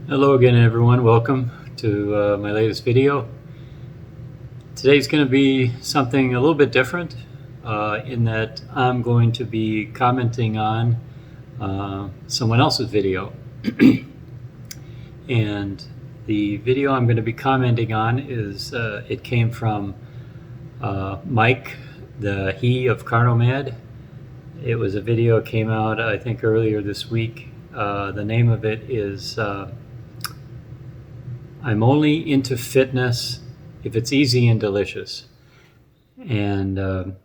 Hello again, everyone. Welcome to my latest video. Today's going to be something a little bit different in that I'm going to be commenting on someone else's video. And the video I'm going to be commenting on is, it came from Mike, the he of CarnOMAD. It was a video that came out, I think, earlier this week. The name of it is I'm only into fitness if it's easy and delicious. And I'll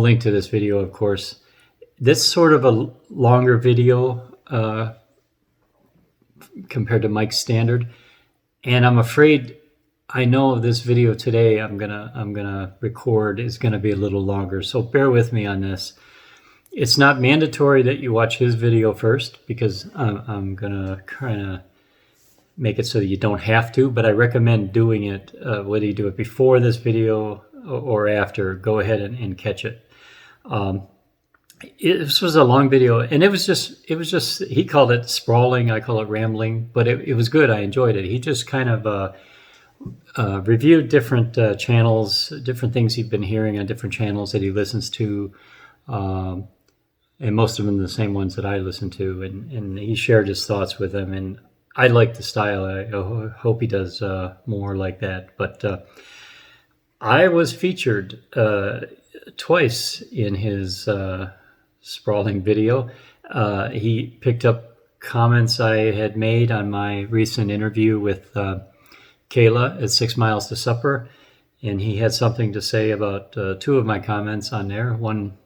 link to this video, of course. This is sort of a longer video compared to Mike's standard, and I'm afraid I know this video today I'm gonna record is gonna be a little longer, so bear with me on this. It's not mandatory that you watch his video first, because I'm gonna kind of make it so that you don't have to, but I recommend doing it, whether you do it before this video or after. Go ahead and catch it. This was a long video, and it was just, he called it sprawling, I call it rambling, but it was good. I enjoyed it. He just kind of reviewed different channels, different things he'd been hearing on different channels that he listens to, and most of them the same ones that I listen to, and he shared his thoughts with them, and I like the style. I hope he does more like that. But I was featured twice in his sprawling video. He picked up comments I had made on my recent interview with Kayla at 6 Miles to Supper, and he had something to say about two of my comments on there. One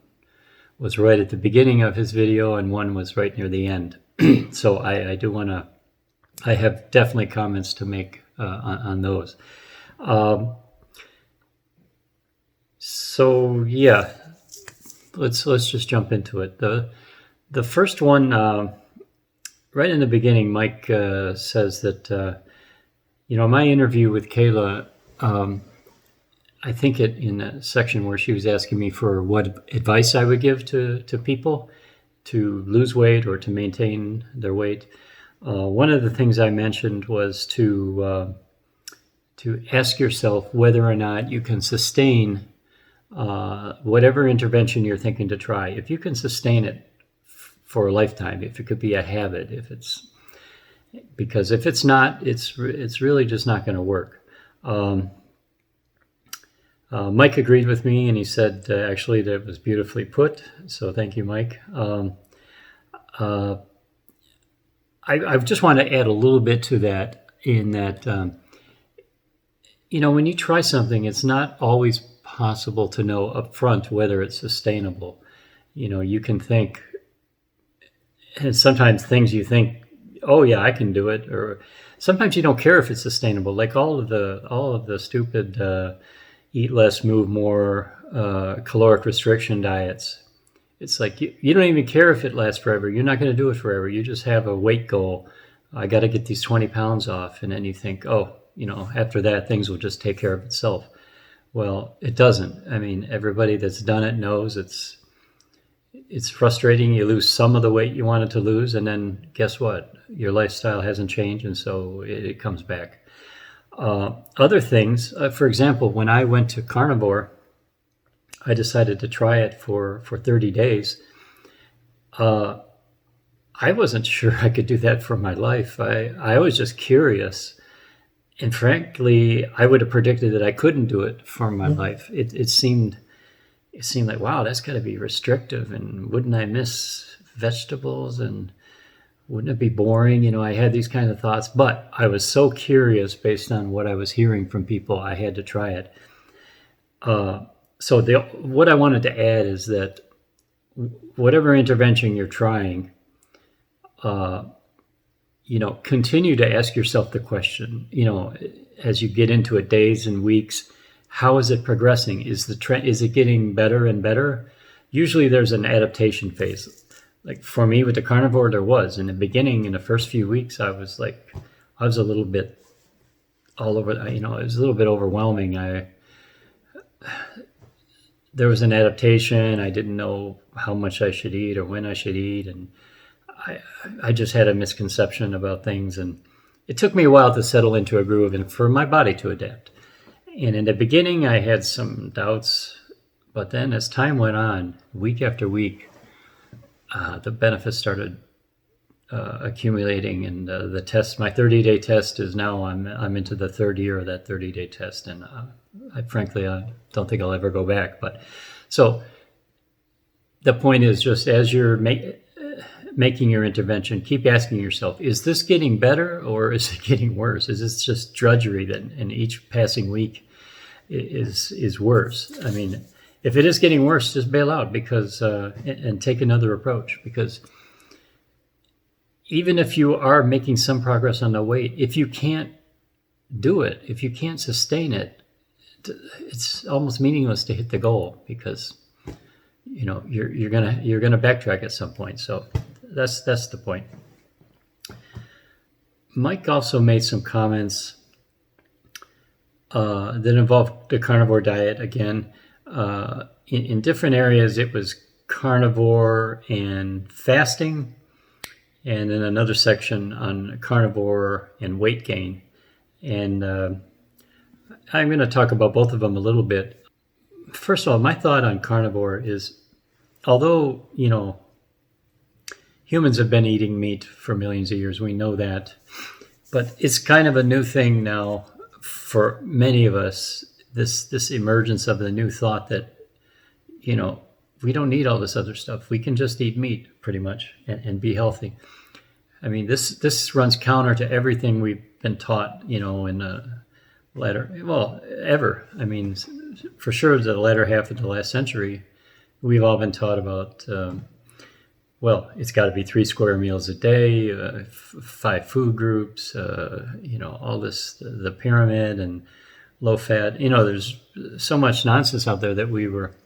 was right at the beginning of his video, and one was right near the end. So I do want to, I have definitely comments to make on those. So yeah, let's just jump into it. The first one, right in the beginning, Mike says that my interview with Kayla, I think in a section where she was asking me for what advice I would give to people to lose weight or to maintain their weight. One of the things I mentioned was to ask yourself whether or not you can sustain whatever intervention you're thinking to try. If you can sustain it for a lifetime, if it could be a habit, because if it's not, it's really just not going to work. Mike agreed with me, and he said actually that it was beautifully put. So thank you, Mike. I just want to add a little bit to that, in that, when you try something, it's not always possible to know up front whether it's sustainable. You can think, and sometimes things you think, oh yeah, I can do it, or sometimes you don't care if it's sustainable. Like all of the stupid eat less, move more, caloric restriction diets. It's like you don't even care if it lasts forever. You're not going to do it forever. You just have a weight goal. I got to get these 20 pounds off. And then you think, oh, after that, things will just take care of itself. Well, it doesn't. I mean, everybody that's done it knows it's frustrating. You lose some of the weight you wanted to lose, and then guess what? Your lifestyle hasn't changed, and so it comes back. Other things, for example, when I went to carnivore, I decided to try it for 30 days. I wasn't sure I could do that for my life. I was just curious. And frankly, I would have predicted that I couldn't do it for my life. It seemed like, wow, that's got to be restrictive. And wouldn't I miss vegetables? And wouldn't it be boring? I had these kind of thoughts. But I was so curious based on what I was hearing from people, I had to try it. So what I wanted to add is that whatever intervention you're trying, continue to ask yourself the question, as you get into it, days and weeks, how is it progressing? Is it getting better and better? Usually there's an adaptation phase. Like for me with the carnivore, there was. In the beginning, in the first few weeks, I was a little bit all over, it was a little bit overwhelming. There was an adaptation. I didn't know how much I should eat or when I should eat. And I just had a misconception about things, and it took me a while to settle into a groove and for my body to adapt. And in the beginning, I had some doubts, but then as time went on, week after week, the benefits started accumulating, and the test, my 30-day test, is now I'm into the third year of that 30-day test, and frankly, I don't think I'll ever go back. But so the point is, just as you're making your intervention, keep asking yourself, is this getting better or is it getting worse? Is this just drudgery that in each passing week is worse? I mean, if it is getting worse, just bail out and take another approach, because even if you are making some progress on the weight, if you can't do it, if you can't sustain it, it's almost meaningless to hit the goal, because you're gonna backtrack at some point. So that's the point. Mike also made some comments that involved the carnivore diet again. In different areas, it was carnivore and fasting, and then another section on carnivore and weight gain. And I'm going to talk about both of them a little bit. First of all, my thought on carnivore is, although, humans have been eating meat for millions of years, we know that, but it's kind of a new thing now for many of us, this emergence of the new thought that, we don't need all this other stuff. We can just eat meat pretty much and be healthy. I mean, this runs counter to everything we've been taught, in the ever. I mean, for sure, the latter half of the last century, we've all been taught about, it's got to be 3 square meals a day, 5 food groups, all this, the pyramid and low fat. There's so much nonsense out there that we were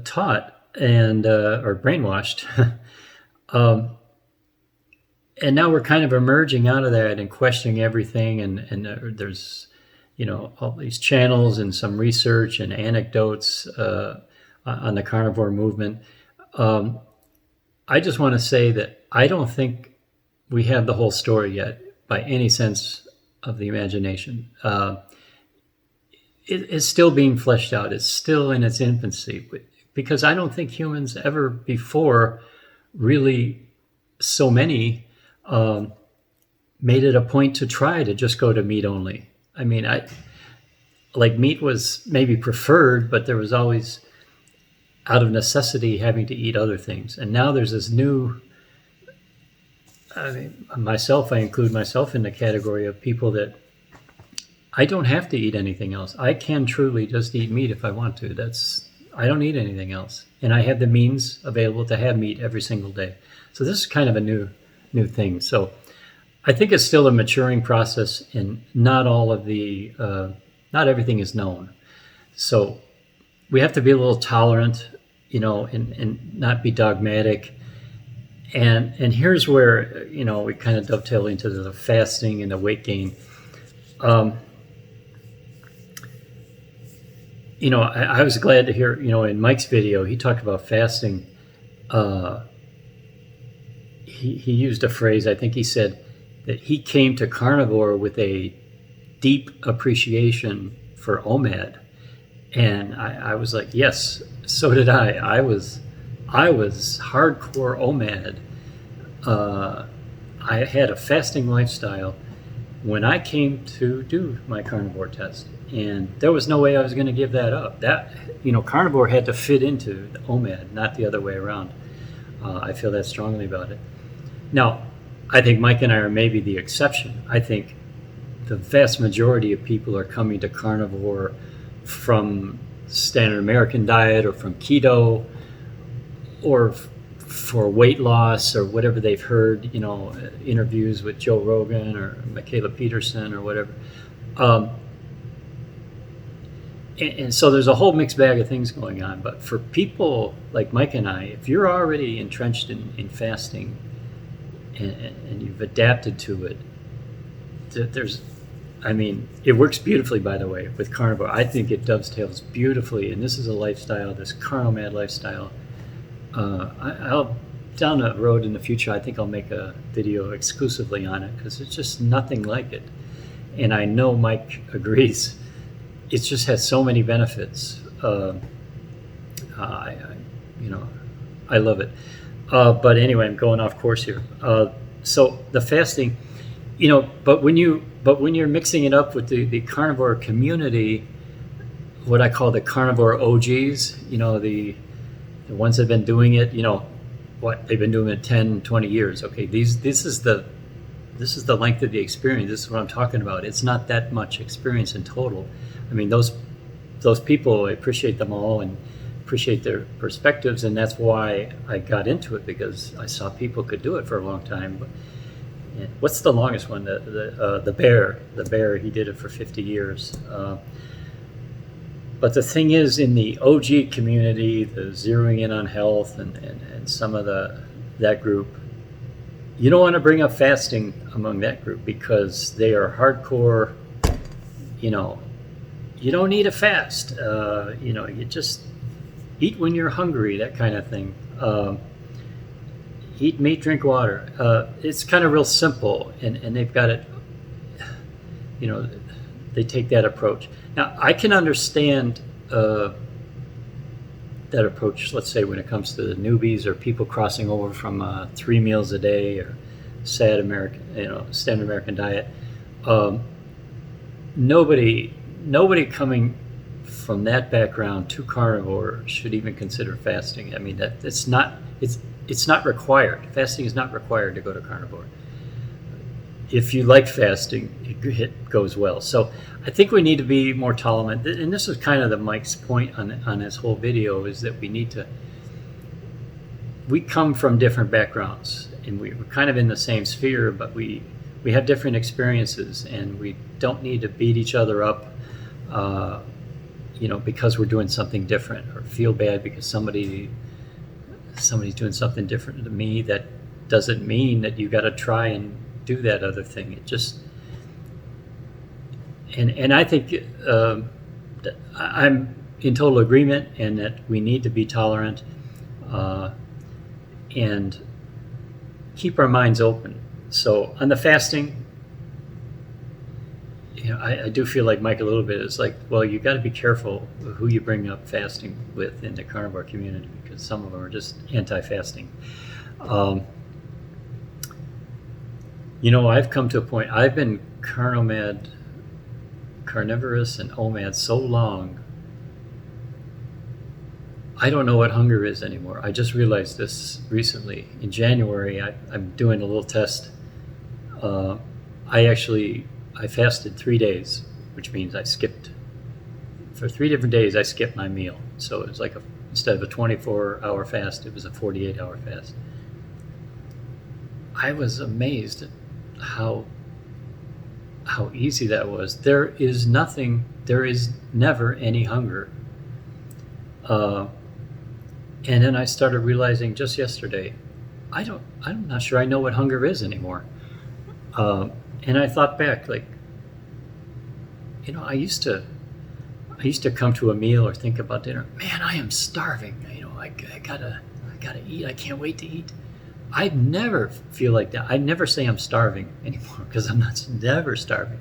taught and or brainwashed. And now we're kind of emerging out of that and questioning everything. And there's, all these channels and some research and anecdotes on the carnivore movement. I just want to say that I don't think we have the whole story yet by any sense of the imagination. It's still being fleshed out. It's still in its infancy, because I don't think humans ever before really, so many, made it a point to try to just go to meat only. I mean, meat was maybe preferred, but there was always, out of necessity, having to eat other things. And now there's this new, I include myself in the category of people that I don't have to eat anything else. I can truly just eat meat if I want to. I don't need anything else. And I have the means available to have meat every single day. So this is kind of a new thing. So I think it's still a maturing process, and not everything is known. So we have to be a little tolerant, and not be dogmatic. And here's where, we kind of dovetail into the fasting and the weight gain. I was glad to hear, in Mike's video, he talked about fasting. He used a phrase, I think he said that he came to carnivore with a deep appreciation for OMAD. And I was like, yes, so did I. I was hardcore OMAD. I had a fasting lifestyle when I came to do my carnivore test. And there was no way I was going to give that up. Carnivore had to fit into the OMAD, not the other way around. I feel that strongly about it. Now, I think Mike and I are maybe the exception. I think the vast majority of people are coming to carnivore from standard American diet or from keto, or for weight loss, or whatever they've heard, interviews with Joe Rogan or Michaela Peterson or whatever. And so there's a whole mixed bag of things going on. But for people like Mike and I, if you're already entrenched in fasting and you've adapted to it, it works beautifully, by the way, with carnivore. I think it dovetails beautifully. And this is a lifestyle, this CarnOMAD lifestyle. I'll down the road in the future, I think I'll make a video exclusively on it because it's just nothing like it. And I know Mike agrees. It just has so many benefits. I I love it. But anyway, I'm going off course here. So the fasting, but when you're mixing it up with the carnivore community, what I call the carnivore OGs, the ones that have been doing it, they've been doing it 10, 20 years. Okay, this is the length of the experience. This is what I'm talking about. It's not that much experience in total. I mean, those people, I appreciate them all and appreciate their perspectives, and that's why I got into it, because I saw people could do it for a long time. But what's the longest one? The bear, he did it for 50 years. But the thing is, in the OG community, the zeroing in on health and some of that group, you don't want to bring up fasting among that group because they are hardcore. You don't need a fast. You just eat when you're hungry, that kind of thing. Eat meat, drink water. It's kind of real simple, and they've got it. They take that approach. Now, I can understand that approach, let's say, when it comes to the newbies or people crossing over from 3 meals a day or standard American diet. Nobody coming from that background to carnivore should even consider fasting. I mean, it's not required. Fasting is not required to go to carnivore. If you like fasting, it goes well. So I think we need to be more tolerant. And this is kind of Mike's point on this whole video, is that we come from different backgrounds, and we're kind of in the same sphere, but we have different experiences, and we don't need to beat each other up, because we're doing something different, or feel bad because somebody's doing something different to me. That doesn't mean that you got to try and do that other thing. It just, and I think I'm in total agreement, and that we need to be tolerant and keep our minds open. So on the fasting, I do feel like Mike a little bit. It's like, well, you got to be careful who you bring up fasting with in the carnivore community, because some of them are just anti-fasting. I've come to a point. I've been CarnOMAD, carnivorous and OMAD so long, I don't know what hunger is anymore. I just realized this recently. In January, I'm doing a little test. I fasted 3 days, which means I skipped. For 3 different days, I skipped my meal. So it was like instead of a 24-hour fast, it was a 48-hour fast. I was amazed at how easy that was. There is never any hunger. And then I started realizing just yesterday, I'm not sure I know what hunger is anymore. And I thought back, like, I used to come to a meal or think about dinner. Man, I am starving. I gotta eat. I can't wait to eat. I never feel like that. I never say I'm starving anymore, because I'm never starving.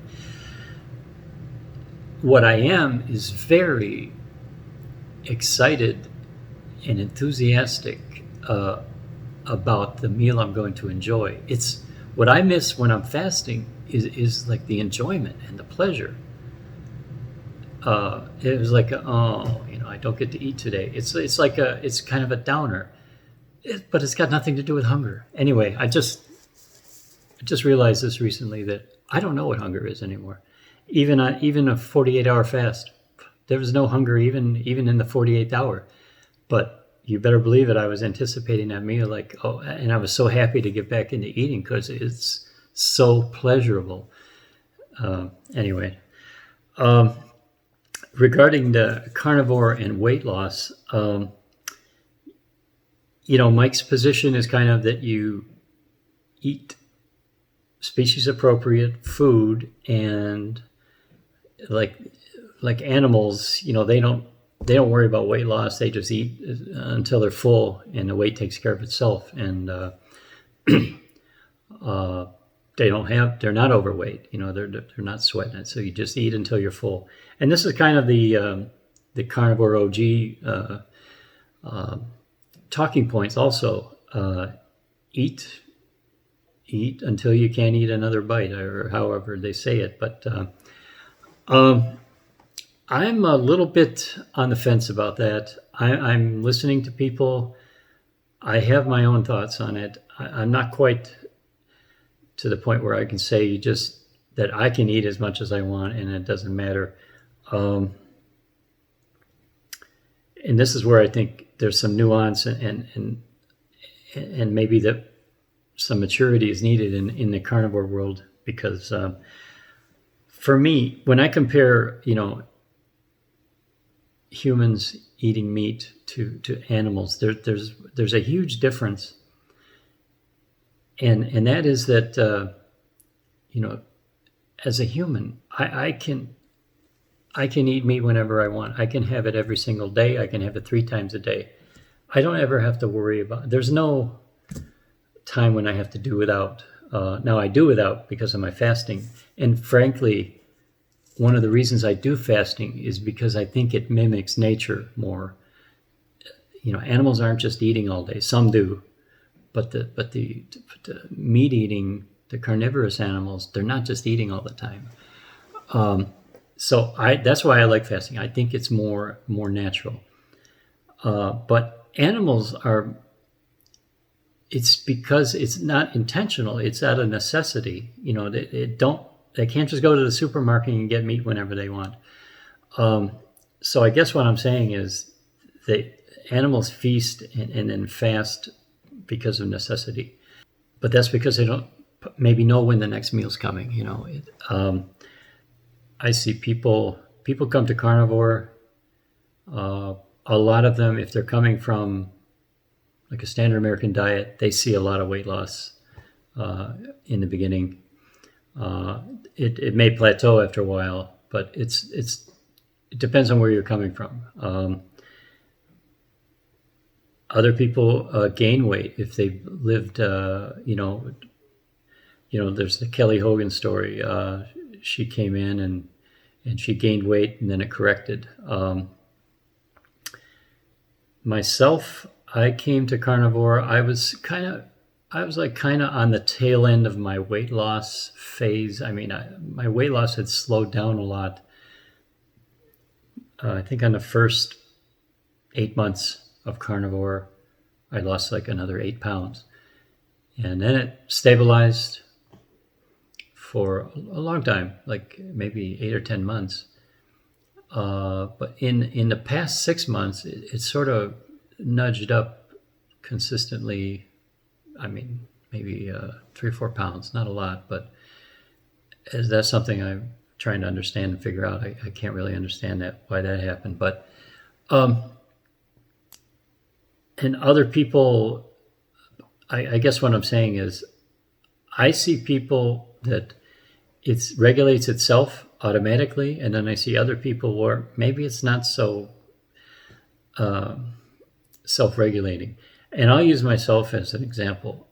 What I am is very excited and enthusiastic about the meal I'm going to enjoy. It's what I miss when I'm fasting is like the enjoyment and the pleasure. It was like, I don't get to eat today. It's kind of a downer, but it's got nothing to do with hunger. Anyway, I just realized this recently, that I don't know what hunger is anymore. Even a 48-hour fast, there was no hunger even in the 48th hour. But you better believe it, I was anticipating that meal, and I was so happy to get back into eating because it's so pleasurable. Anyway, regarding the carnivore and weight loss, Mike's position is kind of that you eat species appropriate food, and like animals, they don't they don't worry about weight loss. They just eat until they're full, and the weight takes care of itself. And they're not overweight. They're not sweating it. So you just eat until you're full. And this is kind of the carnivore OG talking points. Also, eat until you can't eat another bite, or however they say it. But I'm a little bit on the fence about that. I'm listening to people. I have my own thoughts on it. I'm not quite to the point where I can say that I can eat as much as I want and it doesn't matter. And this is where I think there's some nuance and maybe that some maturity is needed in the carnivore world, because for me, when I compare, humans eating meat to animals, there's a huge difference, and that is that as a human, I can eat meat whenever I want. I can have it every single day. I can have it 3 times a day. I don't ever have to worry about. There's no time when I have to do without. Now I do without because of my fasting, and frankly, one of the reasons I do fasting is because I think it mimics nature more. Animals aren't just eating all day. Some do, but the meat eating, the carnivorous animals, they're not just eating all the time. So that's why I like fasting. I think it's more natural. But animals are. It's because it's not intentional. It's out of necessity. They can't just go to the supermarket and get meat whenever they want. So I guess what I'm saying is that animals feast and then fast because of necessity. But that's because they don't maybe know when the next meal's coming. I see people come to carnivore. A lot of them, if they're coming from like a standard American diet, they see a lot of weight loss in the beginning. It may plateau after a while, but it depends on where you're coming from. Other people gain weight if they've lived. There's the Kelly Hogan story. She came in and she gained weight and then it corrected. Myself, I came to carnivore. I was kind of on the tail end of my weight loss phase. I mean, my weight loss had slowed down a lot. I think on the first 8 months of carnivore, I lost like another 8 pounds. And then it stabilized for a long time, like maybe 8 or 10 months. But in the past 6 months, it sort of nudged up consistently. I mean, maybe 3 or 4 pounds, not a lot, but that's something I'm trying to understand and figure out. I can't really understand why that happened. But and other people, I guess what I'm saying is I see people that it regulates itself automatically, and then I see other people where maybe it's not so self-regulating. And I'll use myself as an example.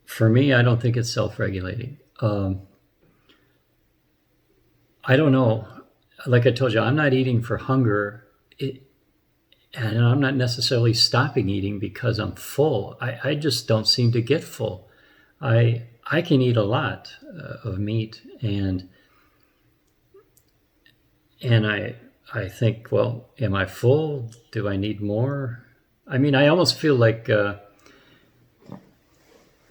For me, I don't think it's self-regulating. I don't know. Like I told you, I'm not eating for hunger, and I'm not necessarily stopping eating because I'm full. I just don't seem to get full. I can eat a lot of meat, and I think, well, am I full? Do I need more? I mean, I almost feel like,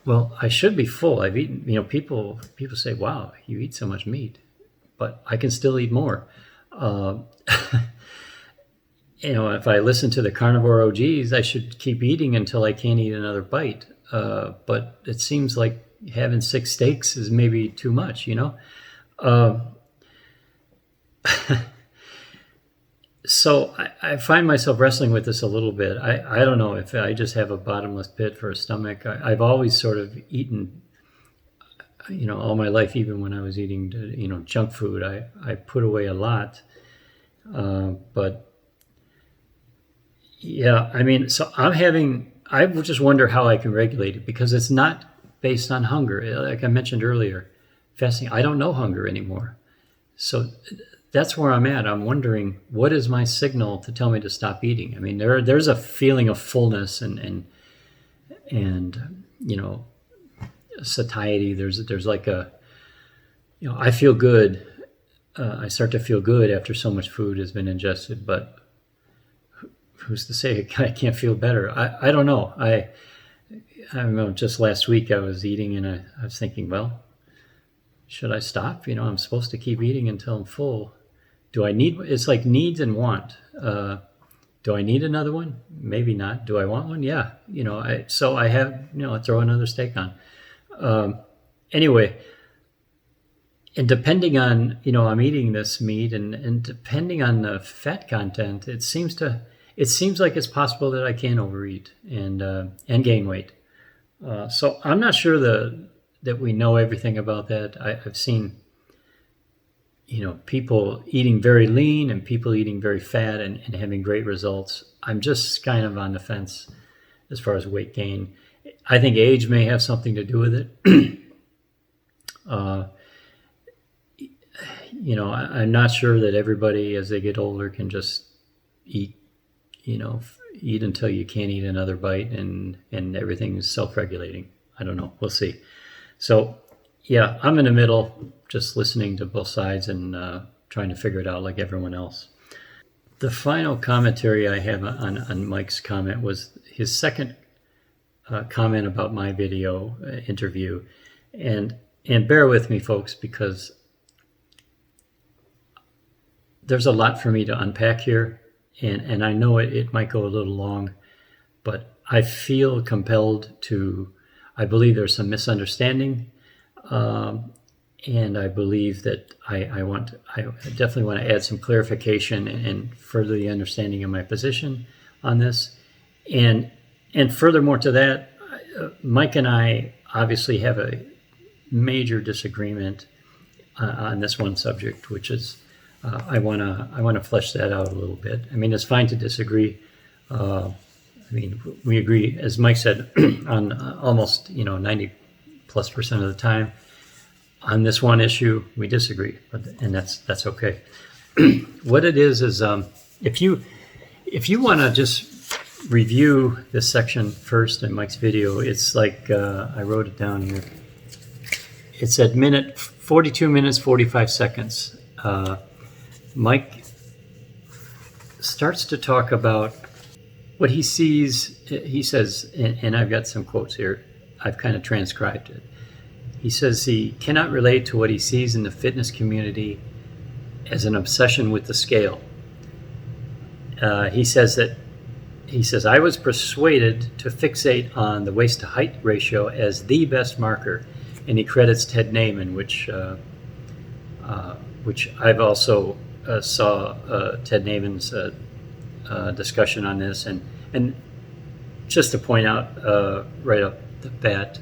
well, I should be full. I've eaten, people say, wow, you eat so much meat, but I can still eat more. If I listen to the carnivore OGs, I should keep eating until I can't eat another bite. But it seems like having 6 steaks is maybe too much, So I find myself wrestling with this a little bit. I don't know if I just have a bottomless pit for a stomach. I've always sort of eaten, all my life, even when I was eating, junk food, I put away a lot. But yeah, I mean, so I just wonder how I can regulate it, because it's not based on hunger. Like I mentioned earlier, fasting, I don't know hunger anymore. So that's where I'm at. I'm wondering, what is my signal to tell me to stop eating? I mean, there's a feeling of fullness and satiety. There's like a, I feel good. I start to feel good after so much food has been ingested, but who's to say I can't feel better? I don't know. I don't know. Just last week I was eating and I was thinking, well, should I stop? I'm supposed to keep eating until I'm full. It's like needs and want. Do I need another one? Maybe not. Do I want one? Yeah. So I have, throw another steak on. Anyway, and depending on, I'm eating this meat and depending on the fat content, it seems like it's possible that I can overeat and gain weight. So I'm not sure that we know everything about that. I've seen, people eating very lean and people eating very fat and having great results. I'm just kind of on the fence as far as weight gain. I think age may have something to do with it. I'm not sure that everybody as they get older can just eat until you can't eat another bite and everything is self-regulating. I don't know. We'll see. So yeah, I'm in the middle, just listening to both sides and trying to figure it out like everyone else. The final commentary I have on Mike's comment was his second comment about my video interview. And bear with me, folks, because there's a lot for me to unpack here. And I know it might go a little long, but I feel compelled to, I believe there's some misunderstanding. And I believe that I definitely want to add some clarification and further the understanding of my position on this. And furthermore to that, Mike and I obviously have a major disagreement on this one subject, which is I want to flesh that out a little bit. I mean, it's fine to disagree. We agree, as Mike said, on almost 90+% of the time. On this one issue, we disagree, and that's okay. What it is if you want to just review this section first in Mike's video, it's like I wrote it down here. It's at 42 minutes 45 seconds. Mike starts to talk about what he sees. He says, and I've got some quotes here. I've kind of transcribed it. He says he cannot relate to what he sees in the fitness community as an obsession with the scale. He says, I was persuaded to fixate on the waist to height ratio as the best marker. And he credits Ted Naiman, which I've also saw Ted Naiman's discussion on this. And just to point out right up the bat,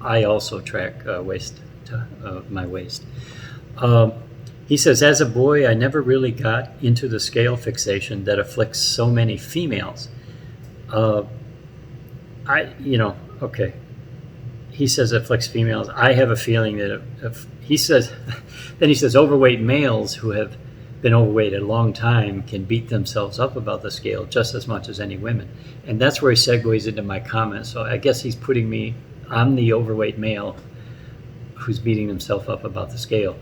I also track my waist. He says, as a boy, I never really got into the scale fixation that afflicts so many females. Okay. He says it afflicts females. I have a feeling that he says overweight males who have been overweight a long time can beat themselves up about the scale just as much as any women. And that's where he segues into my comment. So I guess he's putting me, I'm the overweight male who's beating himself up about the scale.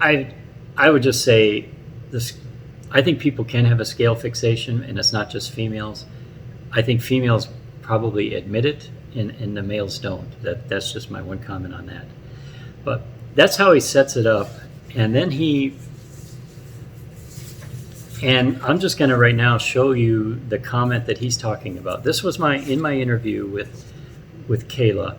I would just say this. I think people can have a scale fixation, and it's not just females. I think females probably admit it, and the males don't. That's just my one comment on that. But that's how he sets it up. And then and I'm just going to right now show you the comment that he's talking about. This was in my interview with Kayla.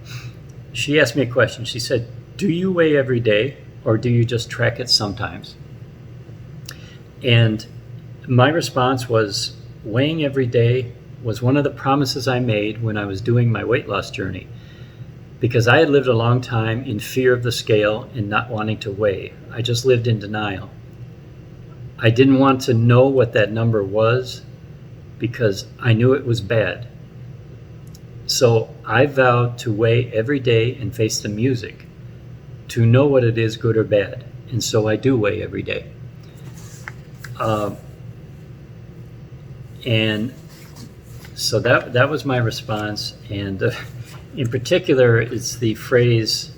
She asked me a question. She said, do you weigh every day, or do you just track it sometimes? And my response was, weighing every day was one of the promises I made when I was doing my weight loss journey, because I had lived a long time in fear of the scale and not wanting to weigh. I just lived in denial. I didn't want to know what that number was because I knew it was bad. So I vowed to weigh every day and face the music to know what it is, good or bad. And so I do weigh every day. And so that was my response. And in particular, it's the phrase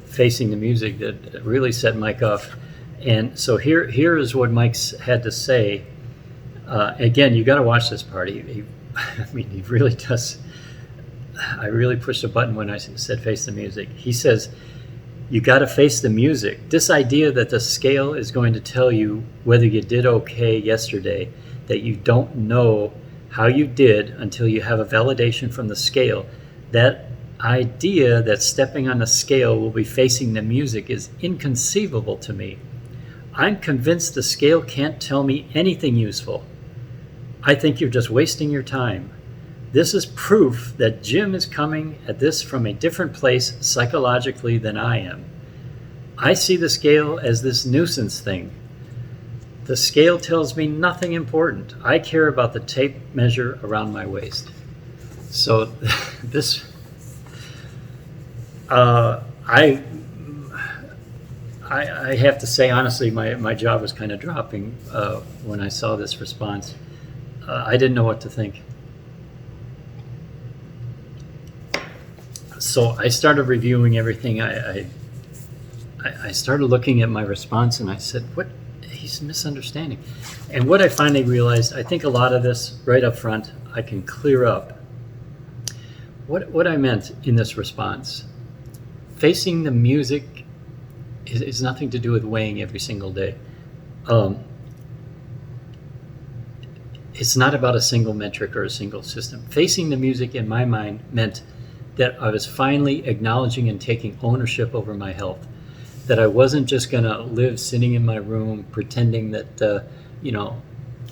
"facing the music" that really set Mike off. And so here is what Mike's had to say. Again, you got to watch this part. He really does. I really pushed a button when I said "face the music." He says, "You got to face the music. This idea that the scale is going to tell you whether you did okay yesterday, that you don't know how you did until you have a validation from the scale, that idea that stepping on the scale will be facing the music is inconceivable to me. I'm convinced the scale can't tell me anything useful. I think you're just wasting your time. This is proof that Jim is coming at this from a different place psychologically than I am. I see the scale as this nuisance thing. The scale tells me nothing important. I care about the tape measure around my waist." So this, I have to say, honestly, my jaw was kind of dropping when I saw this response. I didn't know what to think. So I started reviewing everything. I started looking at my response, and I said, "What? He's misunderstanding." And what I finally realized, I think a lot of this right up front, I can clear up. What I meant in this response, facing the music is nothing to do with weighing every single day. It's not about a single metric or a single system. Facing the music in my mind meant that I was finally acknowledging and taking ownership over my health. That I wasn't just going to live sitting in my room pretending that,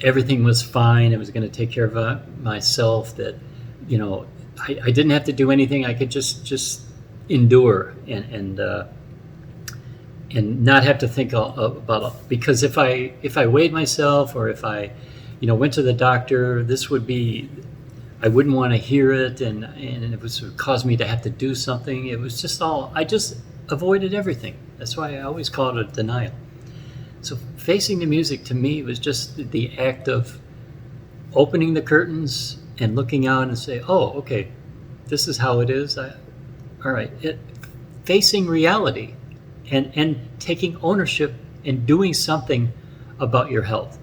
everything was fine. I was going to take care of myself, that, I didn't have to do anything. I could just endure and not have to think about, because if I weighed myself, or if I, went to the doctor, this would be, I wouldn't want to hear it, and it would cause me to have to do something. It was just I just avoided everything. That's why I always call it a denial. So facing the music to me was just the act of opening the curtains and looking out and say, "Oh, okay, this is how it is. All right." Facing reality and taking ownership and doing something about your health.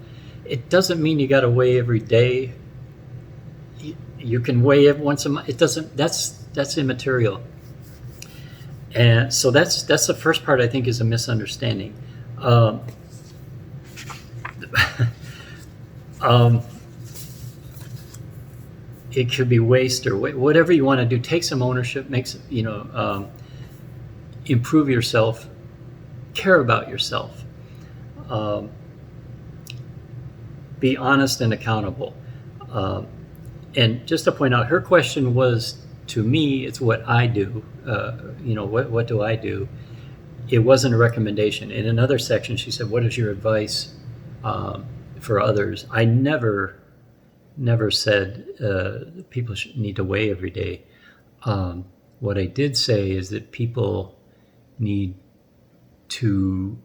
It doesn't mean you got to weigh every day. You can weigh it once a month. It doesn't. That's immaterial. And so that's the first part, I think, is a misunderstanding. It could be waste or whatever you want to do. Take some ownership. Improve yourself. Care about yourself. Be honest and accountable. And just to point out, her question was, to me, it's what I do. What do I do? It wasn't a recommendation. In another section, she said, "What is your advice for others?" I never said people need to weigh every day. What I did say is that people need to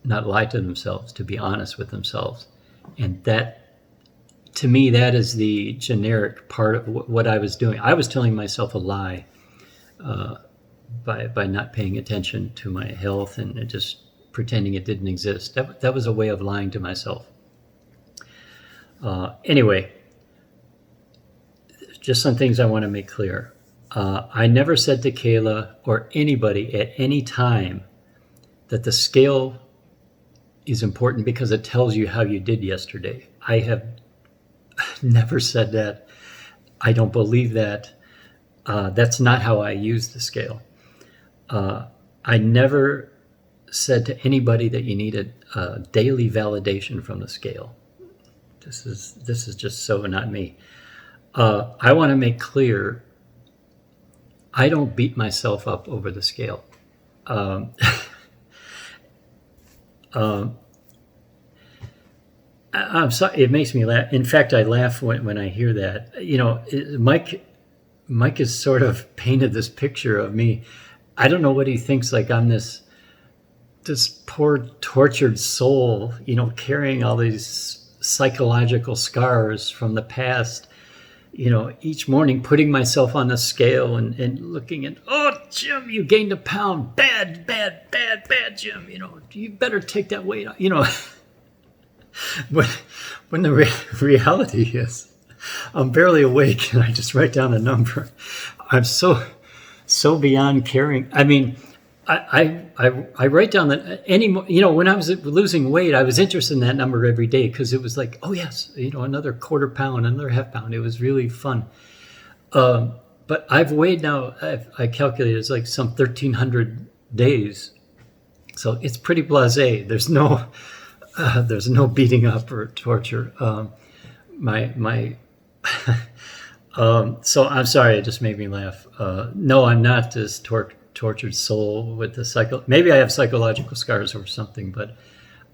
not lie to themselves, to be honest with themselves. And that, to me, that is the generic part of what I was doing. I was telling myself a lie by not paying attention to my health and just pretending it didn't exist. That was a way of lying to myself. Anyway, just some things I want to make clear. I never said to Kayla or anybody at any time that the scale is important because it tells you how you did yesterday. I have never said that. I don't believe that. That's not how I use the scale. I never said to anybody that you needed daily validation from the scale. This is just so not me. I want to make clear, I don't beat myself up over the scale. Um, I'm sorry. It makes me laugh. In fact, I laugh when I hear that. Mike has sort of painted this picture of me. I don't know what he thinks. Like I'm this poor tortured soul, carrying all these psychological scars from the past. Each morning putting myself on the scale and looking at, oh, Jim, you gained a pound. Bad, bad, bad, bad, Jim. You better take that weight off. When the reality is, I'm barely awake and I just write down a number. I'm so beyond caring. I mean, I write down that when I was losing weight, I was interested in that number every day because it was like, oh yes, another quarter pound, another half pound. It was really fun. But I've weighed now. I calculated it's like some 1,300 days, so it's pretty blasé. There's no beating up or torture. So I'm sorry, it just made me laugh. No, I'm not this tortured soul with the maybe I have psychological scars or something, but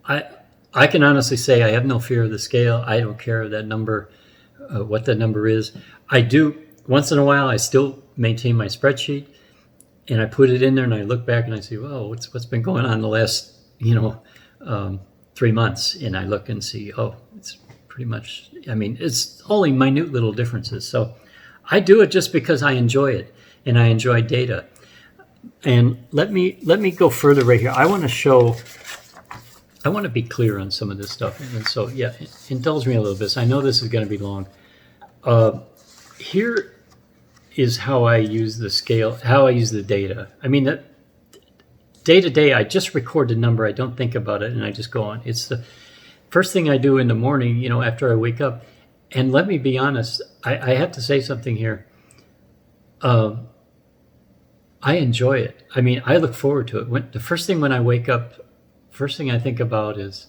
I can honestly say I have no fear of the scale. I don't care that number, what that number is. I do once in a while. I still maintain my spreadsheet, and I put it in there, and I look back and I see, well, what's been going on the last 3 months, and I look and see, oh, it's pretty much. I mean, it's only minute little differences. So I do it just because I enjoy it, and I enjoy data. And let me go further right here. I want to be clear on some of this stuff. And so, yeah, indulge me a little bit. I know this is going to be long. Here is how I use the scale, how I use the data. I mean, that day to day, I just record the number. I don't think about it, and I just go on. It's the first thing I do in the morning, after I wake up. And let me be honest, I have to say something here. I enjoy it. I mean, I look forward to it. The first thing when I wake up, first thing I think about is,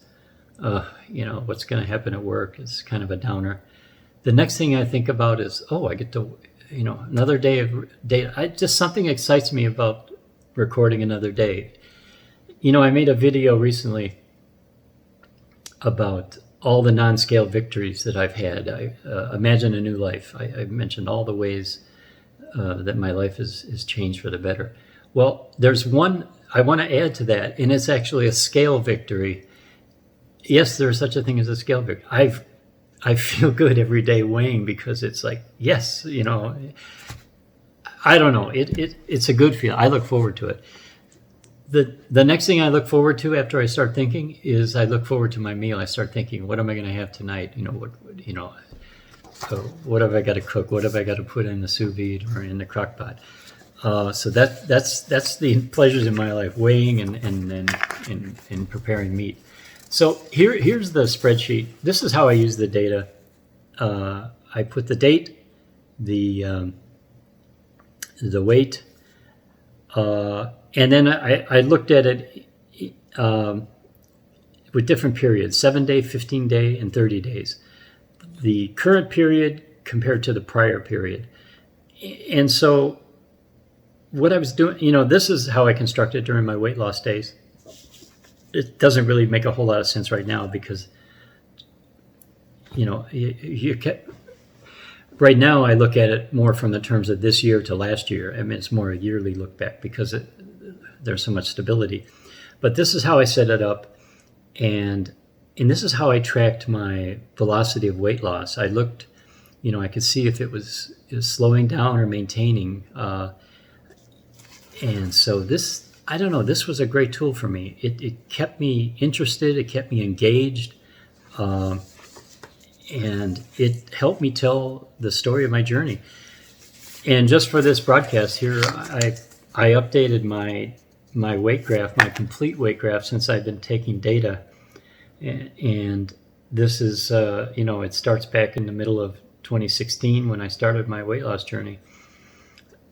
what's going to happen at work. It's kind of a downer. The next thing I think about is, oh, I get to, another day of data. Just something excites me about recording another day. I made a video recently about all the non-scale victories that I've had. I imagine a new life. I mentioned all the ways that my life has changed for the better. Well, there's one I want to add to that, and it's actually a scale victory. Yes, there's such a thing as a scale victory. I feel good every day weighing because it's like, yes, I don't know. It's a good feel. I look forward to it. The next thing I look forward to after I start thinking is I look forward to my meal. I start thinking, what am I going to have tonight? What have I got to cook? What have I got to put in the sous vide or in the crock pot? So that's the pleasures in my life, weighing and preparing meat. So here's the spreadsheet. This is how I use the data. I put the date, the weight, and then I looked at it with different periods: 7-day, 15-day, and 30 days. The current period compared to the prior period. And so what I was doing, this is how I constructed during my weight loss days. It doesn't really make a whole lot of sense right now because, right now I look at it more from the terms of this year to last year. I mean, it's more a yearly look back because there's so much stability. But this is how I set it up. And this is how I tracked my velocity of weight loss. I looked, I could see if it was slowing down or maintaining. And so this was a great tool for me. It kept me interested. It kept me engaged. And it helped me tell the story of my journey. And just for this broadcast here, I updated my weight graph, my complete weight graph, since I've been taking data. And this is, it starts back in the middle of 2016 when I started my weight loss journey.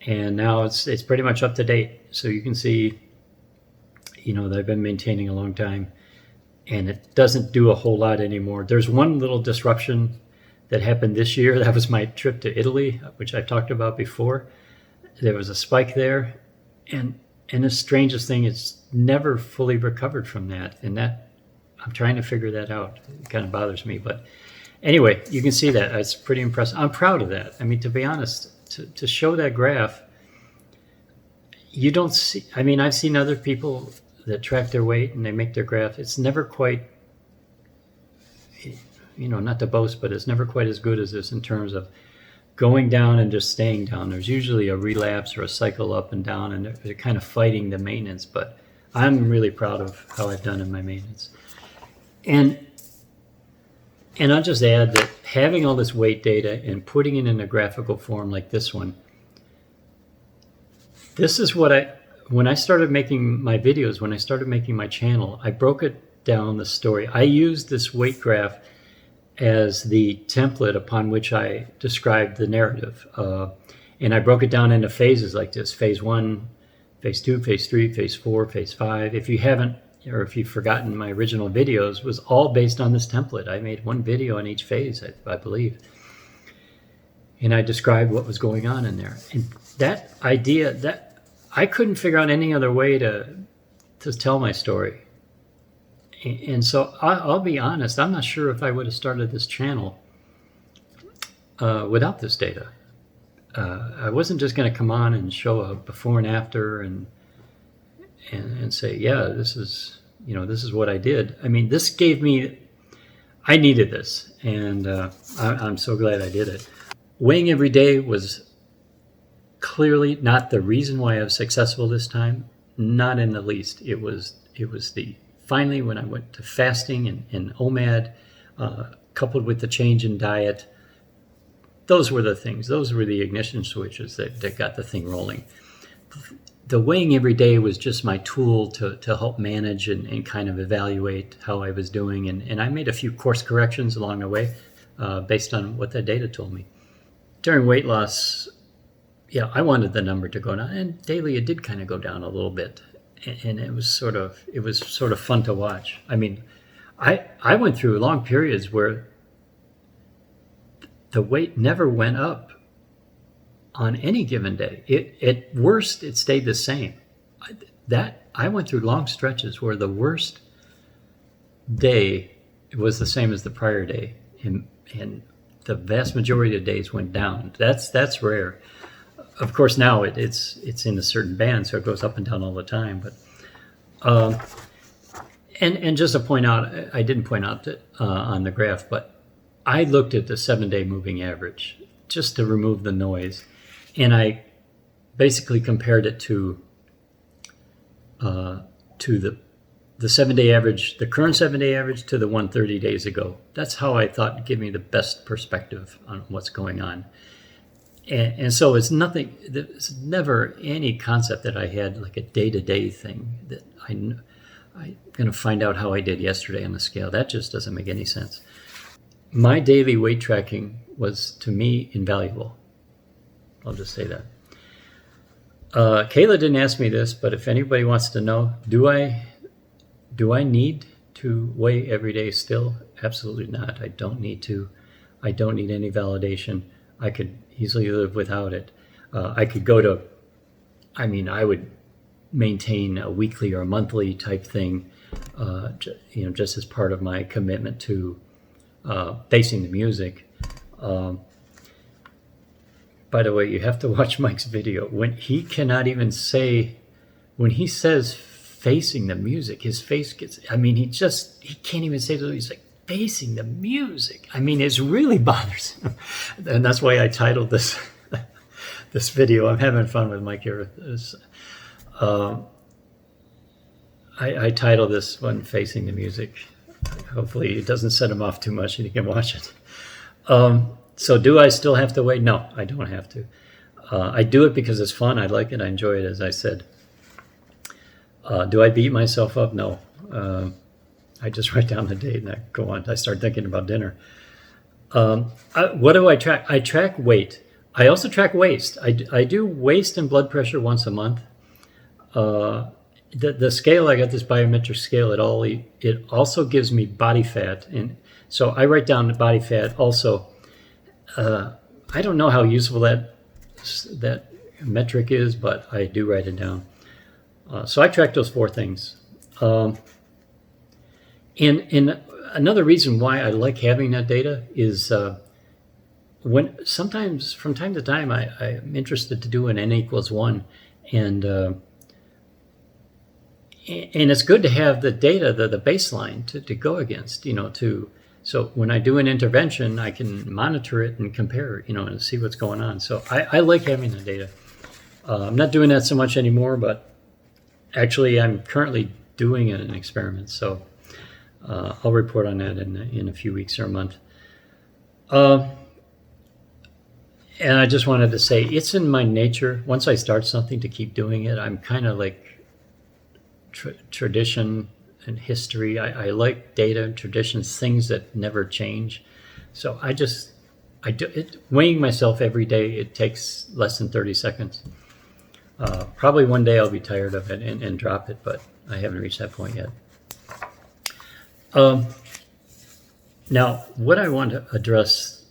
And now it's pretty much up to date. So you can see, that I've been maintaining a long time. And it doesn't do a whole lot anymore. There's one little disruption that happened this year. That was my trip to Italy, which I talked about before. There was a spike there. And the strangest thing, it's never fully recovered from that. And I'm trying to figure that out. It kind of bothers me, but anyway, you can see that. It's pretty impressive. I'm proud of that. I mean, to be honest, to show that graph, you don't see, I mean, I've seen other people that track their weight and they make their graph. It's never quite, not to boast, but it's never quite as good as this in terms of going down and just staying down. There's usually a relapse or a cycle up and down, and they're kind of fighting the maintenance, but I'm really proud of how I've done in my maintenance. And I'll just add that having all this weight data and putting it in a graphical form like this one, this is what when I started making my videos, when I started making my channel, I broke it down, the story. I used this weight graph as the template upon which I described the narrative. And I broke it down into phases like this: phase 1, phase 2, phase 3, phase 4, phase 5. If you haven't, or if you've forgotten, my original videos was all based on this template. I made one video on each phase, I believe. And I described what was going on in there. And that idea, that I couldn't figure out any other way to tell my story. And so I'll be honest, I'm not sure if I would have started this channel without this data. I wasn't just going to come on and show a before and after and say, yeah, this is what I did. I mean, this gave me, I needed this, and I'm so glad I did it. Weighing every day was clearly not the reason why I was successful this time, not in the least. It was finally, when I went to fasting and OMAD, coupled with the change in diet, those were the things. Those were the ignition switches that got the thing rolling. The weighing every day was just my tool to help manage and kind of evaluate how I was doing. And I made a few course corrections along the way based on what the data told me. During weight loss, yeah, I wanted the number to go down. And daily, it did kind of go down a little bit. And it was sort of fun to watch. I mean, I went through long periods where the weight never went up on any given day. At worst, it stayed the same. I went through long stretches where the worst day was the same as the prior day, and the vast majority of days went down. That's rare. Of course, now it's in a certain band, so it goes up and down all the time. But and just to point out, I didn't point out that on the graph, but I looked at the 7-day moving average just to remove the noise, and I basically compared it to the 7-day average, the current 7-day average, to the 130 days ago. That's how I thought it'd give me the best perspective on what's going on. And so it's nothing, there's never any concept that I had like a day-to-day thing that I'm going to find out how I did yesterday on the scale. That just doesn't make any sense. My daily weight tracking was, to me, invaluable. I'll just say that. Kayla didn't ask me this, but if anybody wants to know, do I need to weigh every day still? Absolutely not. I don't need to. I don't need any validation. I could easily live without it. I could go to, I would maintain a weekly or a monthly type thing, just as part of my commitment to facing the music. By the way, you have to watch Mike's video. When he cannot even say, when he says facing the music, his face gets, he can't even say that. He's like, facing the music. It's really bothersome. And that's why I titled this this video. I'm having fun with Mike here. I titled this one Facing the Music. Hopefully it doesn't set him off too much and he can watch it. So do I still have to wait? No, I don't have to. I do it because it's fun. I like it. I enjoy it, as I said. Do I beat myself up? No. I just write down the date and I go on. I start thinking about dinner. What do I track? I track weight. I also track waist. I do waist and blood pressure once a month. The scale, I got this biometric scale. It also gives me body fat, and so I write down the body fat. Also, I don't know how useful that metric is, but I do write it down. So I track those 4 things. And another reason why I like having that data is when sometimes from time to time I'm interested to do an n=1, and it's good to have the data, the baseline to go against, so when I do an intervention, I can monitor it and compare, and see what's going on. So I like having the data. I'm not doing that so much anymore, but actually I'm currently doing an experiment, so I'll report on that in a few weeks or a month. And I just wanted to say, it's in my nature, once I start something, to keep doing it. I'm kind of like tradition and history. I like data and traditions, things that never change. So I do it. Weighing myself every day, it takes less than 30 seconds. Probably one day I'll be tired of it and drop it, but I haven't reached that point yet. Now, what I want to address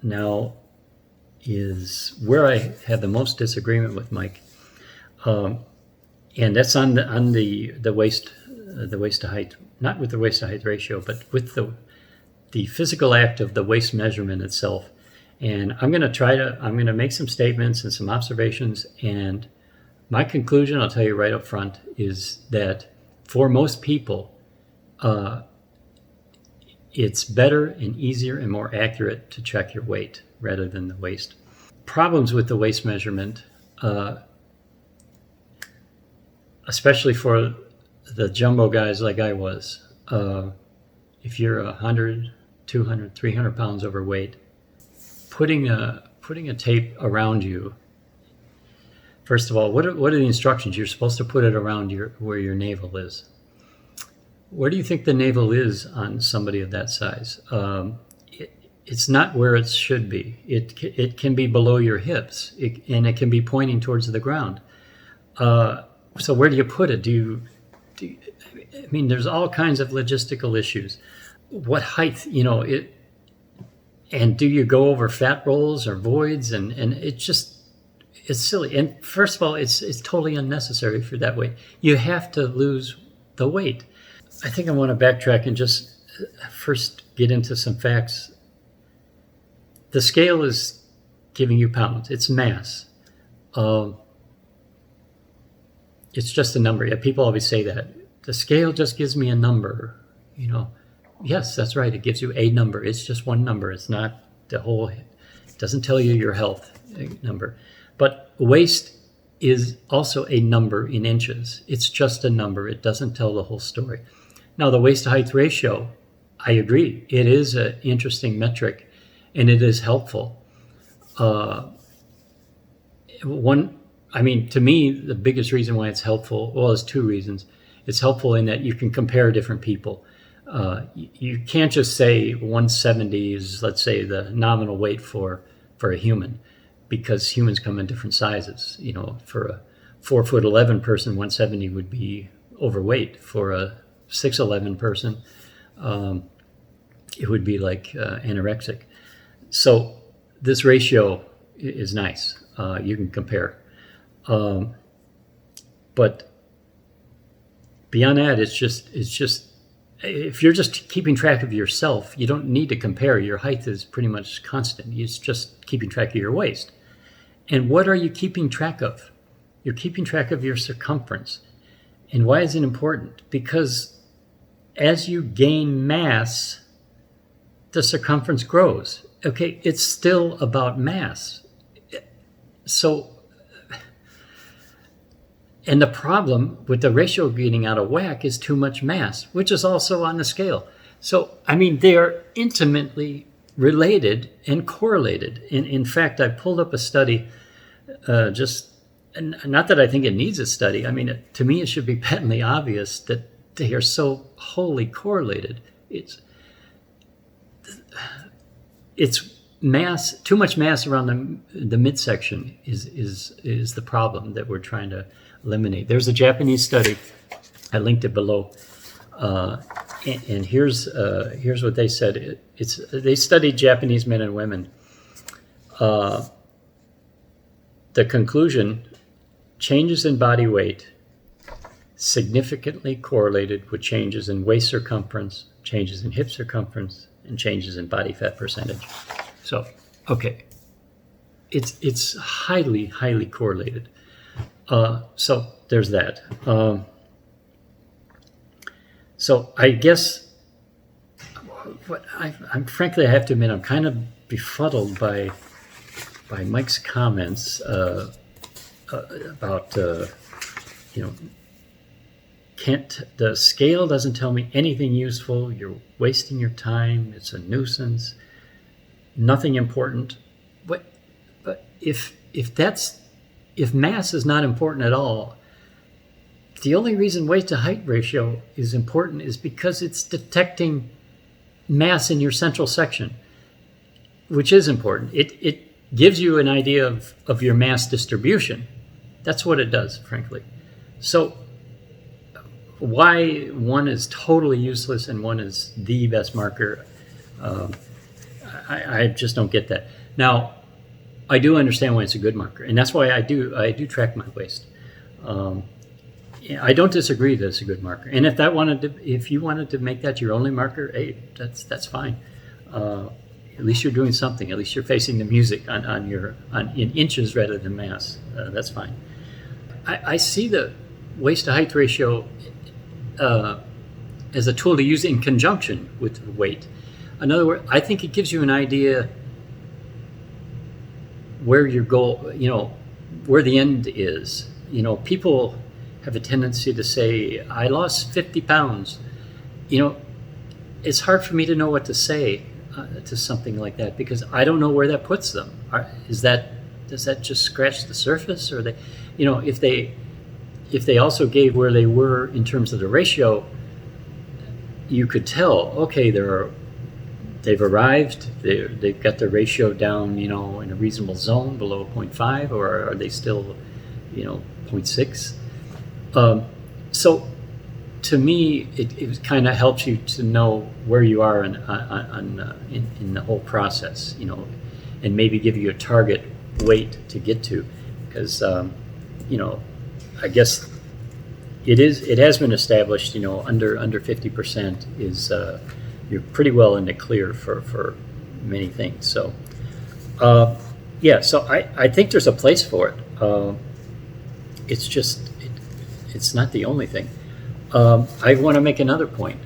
now is where I have the most disagreement with Mike, and that's on the waist to height, not with the waist to height ratio, but with the physical act of the waist measurement itself. And I'm going to make some statements and some observations, and my conclusion, I'll tell you right up front, is that for most people, it's better and easier and more accurate to check your weight rather than the waist. Problems with the waist measurement, especially for the jumbo guys like I was, if you're 100, 200, 300 pounds overweight, putting a tape around you. First of all, what are the instructions? You're supposed to put it around where your navel is. Where do you think the navel is on somebody of that size? It's not where it should be. It can be below your hips, and it can be pointing towards the ground. So where do you put it? I mean, there's all kinds of logistical issues. What height, and do you go over fat rolls or voids? And it's silly. And first of all, it's totally unnecessary for that weight. You have to lose the weight. I think I want to backtrack and just first get into some facts. The scale is giving you pounds. It's mass. It's just a number. Yeah, people always say that. The scale just gives me a number. Yes, that's right. It gives you a number. It's just one number. It's not the whole. It doesn't tell you your health number. But waist is also a number in inches. It's just a number. It doesn't tell the whole story. Now, the waist to height ratio, I agree. It is an interesting metric, and it is helpful. To me, the biggest reason why it's helpful, well, there's two reasons. It's helpful in that you can compare different people. You can't just say 170 is, let's say, the nominal weight for a human, because humans come in different sizes. For a 4'11" person, 170 would be overweight. For a 6'11" person, it would be like anorexic. So this ratio is nice. You can compare. But beyond that, it's just if you're just keeping track of yourself, you don't need to compare. Your height is pretty much constant. It's just keeping track of your waist. And what are you keeping track of? You're keeping track of your circumference. And why is it important? Because as you gain mass, the circumference grows. Okay, it's still about mass. And the problem with the ratio getting out of whack is too much mass, which is also on the scale. So, they are intimately related and correlated. In fact, I pulled up a study, not that I think it needs a study. To me, it should be patently obvious that they are so wholly correlated. It's mass, too much mass around the midsection is the problem that we're trying to eliminate. There's a Japanese study. I linked it below. And here's what they said. They studied Japanese men and women. The conclusion: changes in body weight significantly correlated with changes in waist circumference changes in hip circumference, and changes in body fat percentage. So, okay, it's highly, highly correlated. So there's that. So I guess I'm frankly, I have to admit, I'm kind of befuddled by Mike's comments about the scale doesn't tell me anything useful. You're wasting your time. It's a nuisance. Nothing important. But if mass is not important at all, the only reason weight to height ratio is important is because it's detecting mass in your central section, which is important. It gives you an idea of your mass distribution. That's what it does, frankly. So why one is totally useless and one is the best marker, I just don't get that. Now, I do understand why it's a good marker, and that's why I do track my waist. I don't disagree that it's a good marker. And if you wanted to make that your only marker, hey, that's fine. At least you're doing something. At least you're facing the music in inches rather than mass. That's fine. I see the waist to height ratio as a tool to use in conjunction with weight. In other words, I think it gives you an idea where your goal, where the end is. People have a tendency to say, I lost 50 pounds. It's hard for me to know what to say to something like that because I don't know where that puts them. Does that just scratch the surface? Or if they also gave where they were in terms of the ratio, you could tell, okay, they've arrived, they've got the ratio down, in a reasonable zone below 0.5, or are they still, 0.6? So to me, it kind of helps you to know where you are in the whole process, and maybe give you a target weight to get to, because I guess it has been established, under 50% is you're pretty well in the clear for many things. So so I think there's a place for it. It's just it's not the only thing. I want to make another point.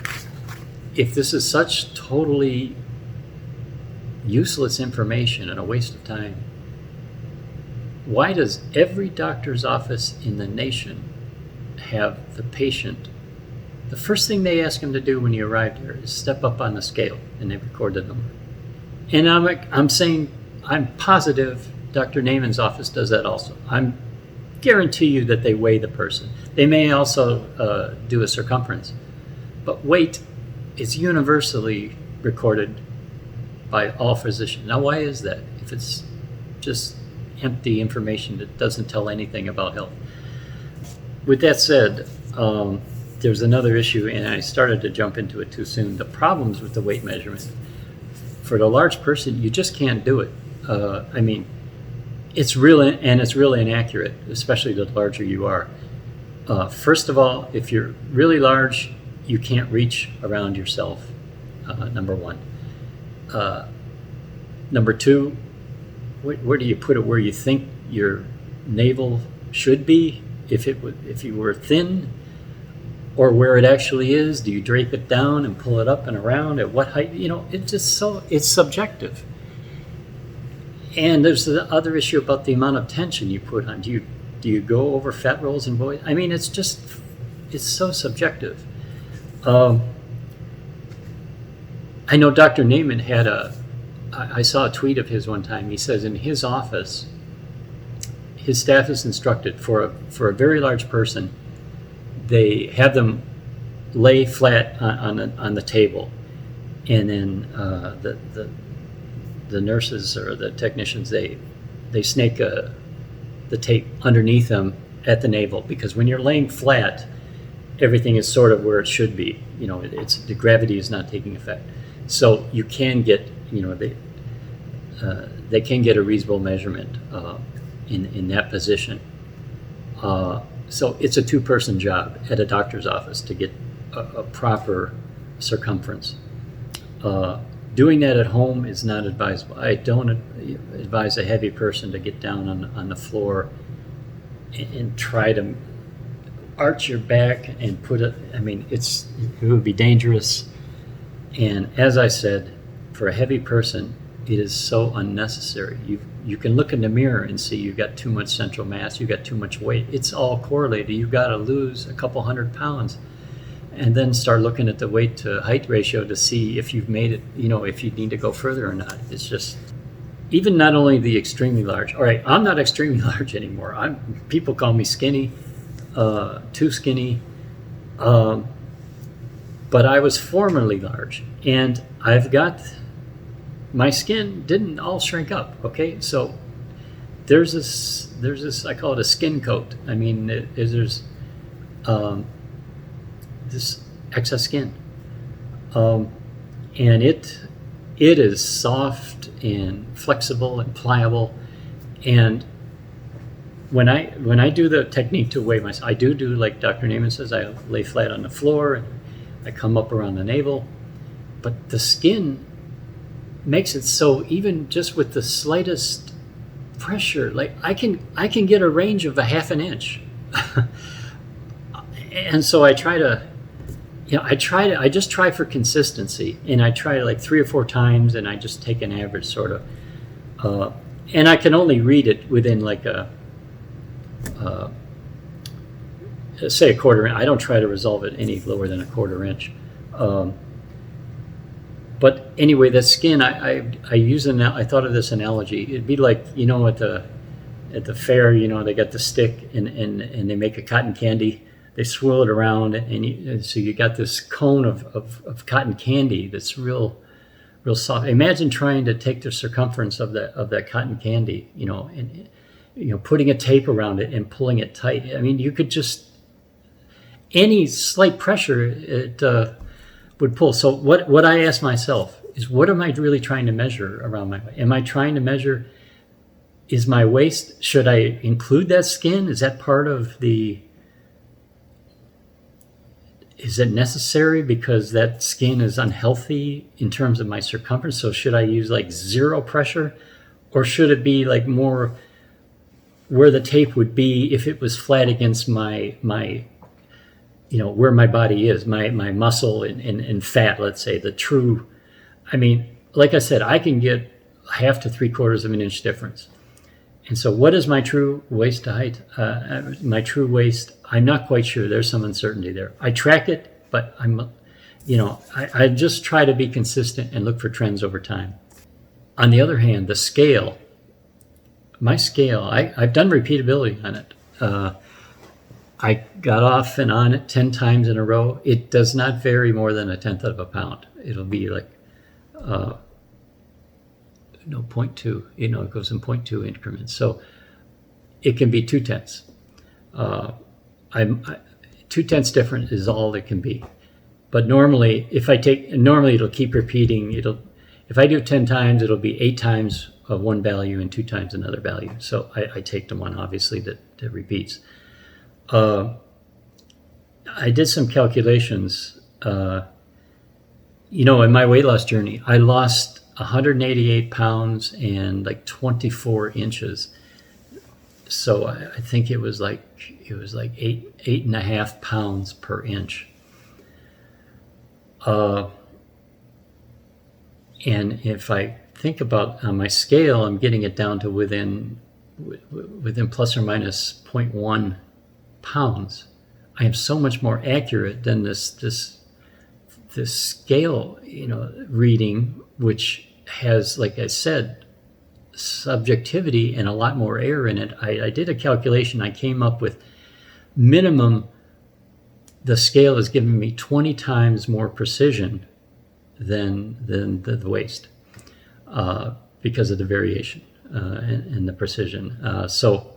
If this is such totally useless information and a waste of time, why does every doctor's office in the nation have the patient, the first thing they ask him to do when he arrived here is step up on the scale and they record the number? And I'm saying, I'm positive Dr. Naiman's office does that also. I'm guarantee you that they weigh the person. They may also do a circumference, but weight is universally recorded by all physicians. Now, why is that? If it's just empty information that doesn't tell anything about health. With that said, there's another issue, and I started to jump into it too soon. The problems with the weight measurement. For the large person, you just can't do it. It's really inaccurate, especially the larger you are. First of all, if you're really large, you can't reach around yourself, number one. Number two, where do you put it where you think your navel should be? If you were thin, or where it actually is? Do you drape it down and pull it up and around? At what height? It's subjective. And there's the other issue about the amount of tension you put on. Do you go over fat rolls in boys? It's so subjective. I know Dr. Naiman had I saw a tweet of his one time. He says in his office, his staff is instructed for a very large person, they have them lay flat on the table, and then the nurses or the technicians, they snake the tape underneath them at the navel, because when you're laying flat, everything is sort of where it should be. The gravity is not taking effect, so you can get they can get a reasonable measurement in that position. So it's a two-person job at a doctor's office to get a proper circumference. Doing that at home is not advisable. I don't advise a heavy person to get down on the floor and try to arch your back and put it. I mean, it would be dangerous. And as I said, for a heavy person, it is so unnecessary. You can look in the mirror and see you've got too much central mass, you've got too much weight. It's all correlated. You've got to lose a couple 100 pounds and then start looking at the weight to height ratio to see if you've made it, if you need to go further or not. It's just, even not only the extremely large. All right, I'm not extremely large anymore. People call me skinny, too skinny. But I was formerly large, and my skin didn't all shrink up. Okay, so there's this I call it a skin coat. I mean, there's this excess skin, and it is soft and flexible and pliable. And when I do the technique to weigh myself, I do like Dr. Naiman says. I lay flat on the floor and I come up around the navel, but the skin makes it so even just with the slightest pressure, like I can get a range of a half an inch. And so I just try for consistency, and I try like 3 or 4 times, and I just take an average sort of, and I can only read it within like say a quarter inch. I don't try to resolve it any lower than a quarter inch. But anyway, that skin, I thought of this analogy. It'd be like, at the fair, they got the stick and they make a cotton candy. They swirl it around, and so you got this cone of cotton candy that's real soft. Imagine trying to take the circumference of that cotton candy, and putting a tape around it and pulling it tight. I mean, you could just, any slight pressure, it would pull. So what I ask myself is, what am I really trying to measure around my waist? Am I trying to measure, is my waist, should I include that skin? Is that part of is it necessary because that skin is unhealthy in terms of my circumference? So should I use like zero pressure, or should it be like more where the tape would be if it was flat against my where my body is, my muscle and fat, let's say, the true, I mean, like I said, I can get 1/2 to 3/4 of an inch difference. And so what is my true waist to height? My true waist, I'm not quite sure. There's some uncertainty there. I track it, but I just try to be consistent and look for trends over time. On the other hand, the scale, my scale, I've done repeatability on it. I got off and on it 10 times in a row. It does not vary more than 1/10 of a pound. It'll be like, 0.2, it goes in 0.2 increments. So it can be 2/10. 2/10 different is all it can be. But normally, it'll keep repeating. If I do 10 times, it'll be 8 times of one value and 2 times another value. So I take the one, obviously, that repeats. I did some calculations. In my weight loss journey, I lost 188 pounds and like 24 inches. So I think it was like 8.5 pounds per inch. And if I think about on my scale, I'm getting it down to within plus or minus 0.1 pounds. I am so much more accurate than this scale, reading, which has, like I said, subjectivity and a lot more error in it. I did a calculation. I came up with minimum, the scale is giving me 20 times more precision than the waist because of the variation and the precision. So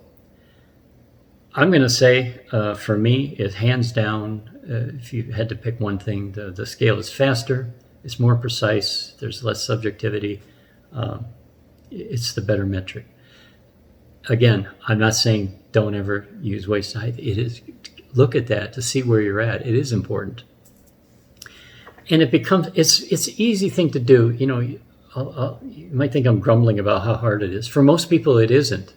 I'm going to say, for me, it hands down, if you had to pick one thing, the scale is faster, it's more precise, there's less subjectivity, it's the better metric. Again, I'm not saying don't ever use waist height. It is, look at that to see where you're at. It is important. and it becomes it's an easy thing to do. You might think I'm grumbling about how hard it is. For most people, it isn't.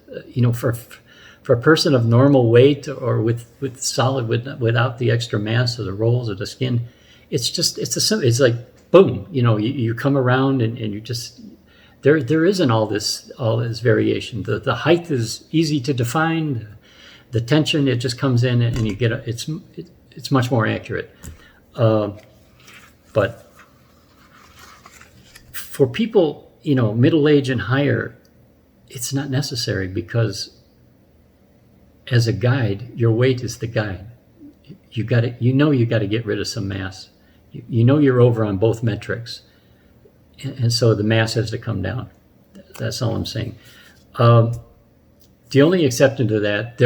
For a person of normal weight or with solid without the extra mass or the rolls or the skin, it's like boom. You come around and you just there isn't all this variation. The height is easy to define. The tension, it just comes in and you get it's much more accurate. But for people, middle age and higher, it's not necessary, because as a guide, your weight is the guide. You got to get rid of some mass. You're over on both metrics, and so the mass has to come down. That's all I'm saying. The only exception to that,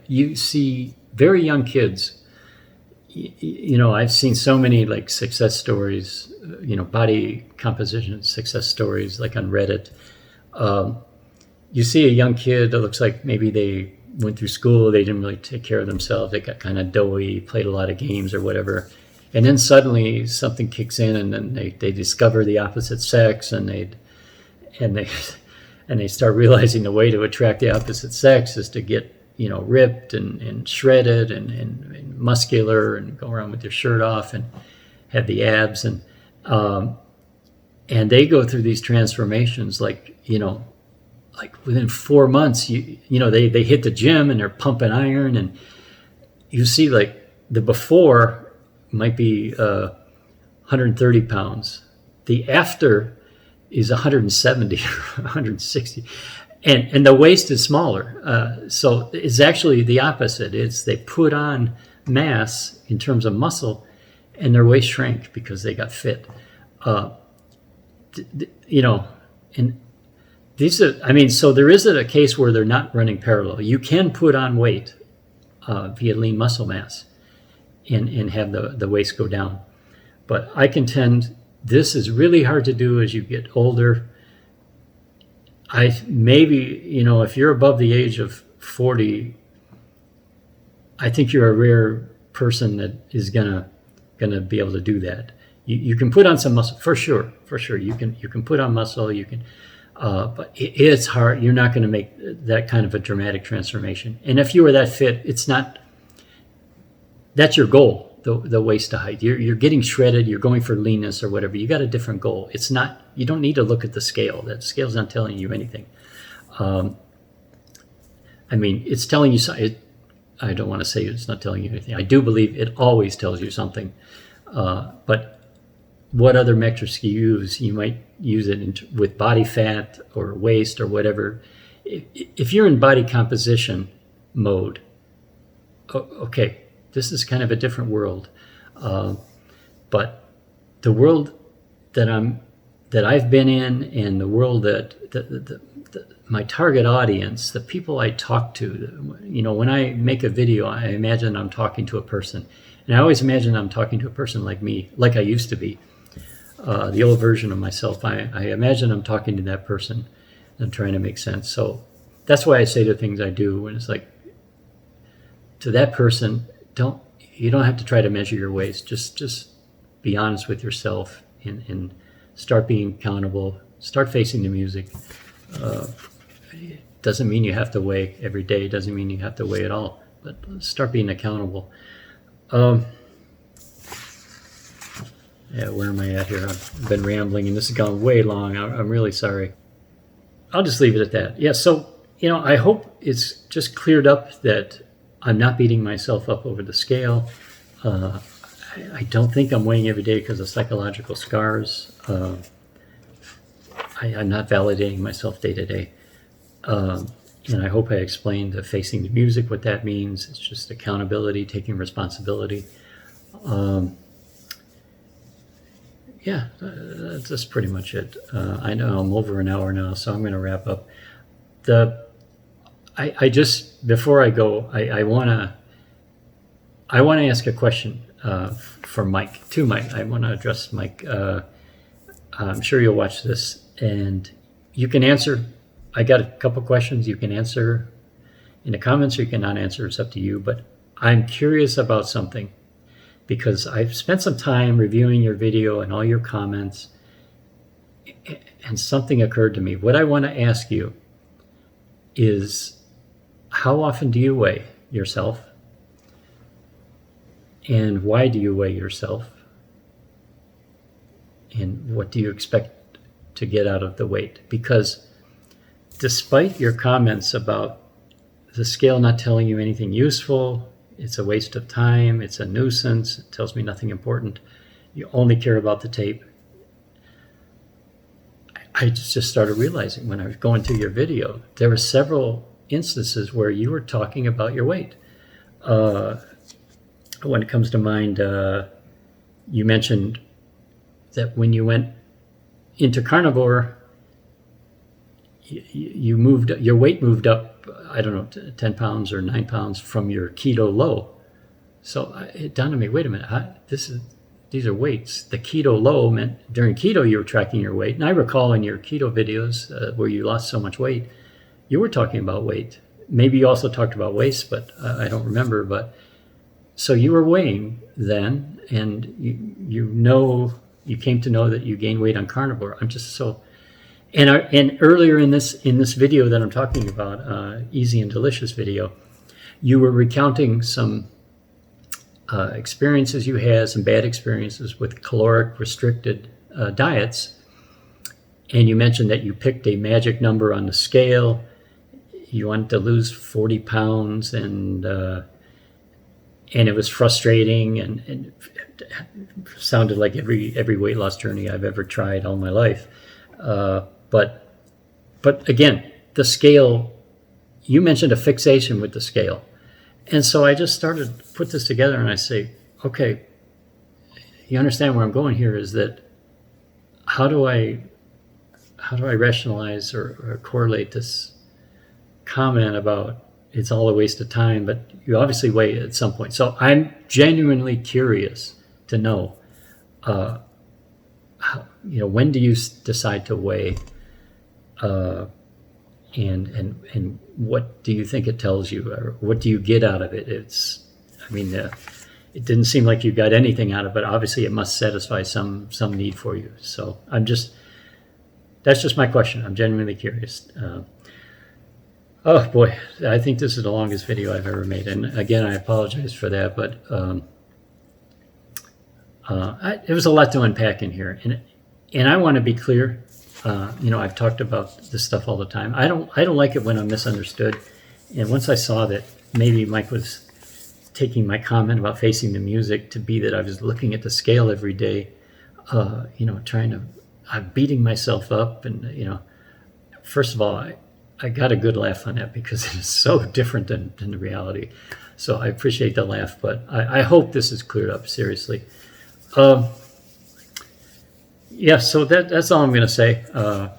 you see very young kids. I've seen so many like success stories, body composition success stories, like on Reddit. You see a young kid that looks like maybe they went through school, they didn't really take care of themselves, they got kind of doughy, played a lot of games or whatever, and then suddenly something kicks in, and then they discover the opposite sex, and they start realizing the way to attract the opposite sex is to get ripped and shredded and muscular, and go around with their shirt off and have the abs, and they go through these transformations like within 4 months they hit the gym and they're pumping iron, and you see like the before might be 130 pounds, the after is 170 or 160, and the waist is smaller. So it's actually the opposite. It's they put on mass in terms of muscle, and their waist shrank because they got fit. And so there isn't a case where they're not running parallel. You can put on weight via lean muscle mass and have the waist go down. But I contend this is really hard to do as you get older. If you're above the age of 40, I think you're a rare person that is gonna be able to do that. You can put on some muscle for sure. You can put on muscle. You can, but it's hard. You're not going to make that kind of a dramatic transformation. And if you were that fit, it's not. That's your goal. The waist to height. You're getting shredded. You're going for leanness or whatever. You got a different goal. It's not. You don't need to look at the scale. That scale's not telling you anything. It's telling you something. I don't want to say it's not telling you anything. I do believe it always tells you something. But what other metrics you use? You might use it with body fat or waist or whatever. If you're in body composition mode, okay, this is kind of a different world. But the world that I've been in, and the world that my target audience, the people I talk to, when I make a video, I imagine I'm talking to a person. And I always imagine I'm talking to a person like me, like I used to be, the old version of myself. I imagine I'm talking to that person and trying to make sense. So that's why I say the things I do. And it's like, to that person, you don't have to try to measure your waist. Just be honest with yourself and start being accountable. Start facing the music. Doesn't mean you have to weigh every day. Doesn't mean you have to weigh at all. But start being accountable. Where am I at here? I've been rambling, and this has gone way long. I'm really sorry. I'll just leave it at that. Yeah, so, I hope it's just cleared up that I'm not beating myself up over the scale. I don't think I'm weighing every day because of psychological scars. I'm not validating myself day to day. And I hope I explained the facing the music, what that means. It's just accountability, taking responsibility. That's pretty much it. I know I'm over an hour now, so I'm going to wrap up. I just, before I go, I want to ask a question for Mike, to Mike. I want to address Mike. I'm sure you'll watch this, and you can answer. I got a couple questions you can answer in the comments, or you can not answer. It's up to you. But I'm curious about something, because I've spent some time reviewing your video and all your comments, and something occurred to me. What I want to ask you is, how often do you weigh yourself? And why do you weigh yourself? And what do you expect to get out of the weight? Because despite your comments about the scale not telling you anything useful, it's a waste of time, it's a nuisance, it tells me nothing important, you only care about the tape, I just started realizing when I was going through your video, there were several instances where you were talking about your weight. When it comes to mind, you mentioned that when you went into carnivore, you moved, your weight moved up, I don't know, 10 pounds or 9 pounds from your keto low. So it dawned on me, wait a minute, these are weights. The keto low meant during keto you were tracking your weight. And I recall in your keto videos where you lost so much weight, you were talking about weight. Maybe you also talked about waist, but I don't remember. But so you were weighing then, and you came to know that you gained weight on carnivore. I'm just so, and earlier in this video that I'm talking about, Easy and Delicious video, you were recounting some experiences you had, some bad experiences with caloric restricted diets, and you mentioned that you picked a magic number on the scale. You wanted to lose 40 pounds, and it was frustrating, and it sounded like every weight loss journey I've ever tried all my life. But again, the scale, you mentioned a fixation with the scale. And so I just started to put this together, and I say, okay, you understand where I'm going here, is that how do I rationalize or correlate this comment about it's all a waste of time, but you obviously weigh at some point. So I'm genuinely curious to know, when do you decide to weigh, and what do you think it tells you, or what do you get out of it? It didn't seem like you got anything out of it. Obviously, it must satisfy some need for you. So that's just my question. I'm genuinely curious. Oh boy, I think this is the longest video I've ever made, and again, I apologize for that. But it was a lot to unpack in here, and I want to be clear. I've talked about this stuff all the time. I don't like it when I'm misunderstood. And once I saw that maybe Mike was taking my comment about facing the music to be that I was looking at the scale every day, I'm beating myself up. And, first of all, I got a good laugh on that because it is so different than the reality. So I appreciate the laugh, but I hope this is cleared up, seriously. Yeah, so that's all I'm going to say. I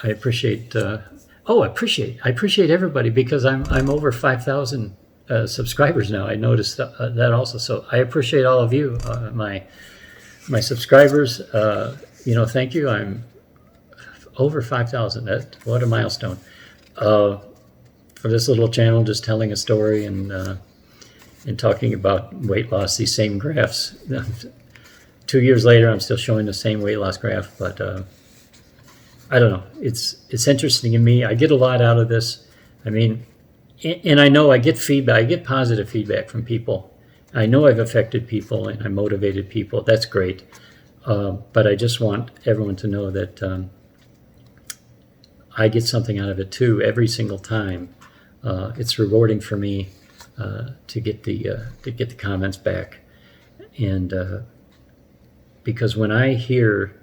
appreciate. I appreciate everybody, because I'm over 5,000 subscribers now. I noticed that also. So I appreciate all of you, my subscribers. Thank you. I'm over 5,000. What a milestone for this little channel, just telling a story and talking about weight loss. These same graphs. 2 years later, I'm still showing the same weight loss graph, but I don't know. It's interesting to me. I get a lot out of this. And I know I get feedback. I get positive feedback from people. I know I've affected people and I motivated people. That's great. But I just want everyone to know that I get something out of it too every single time. It's rewarding for me to get the comments back, and because when I hear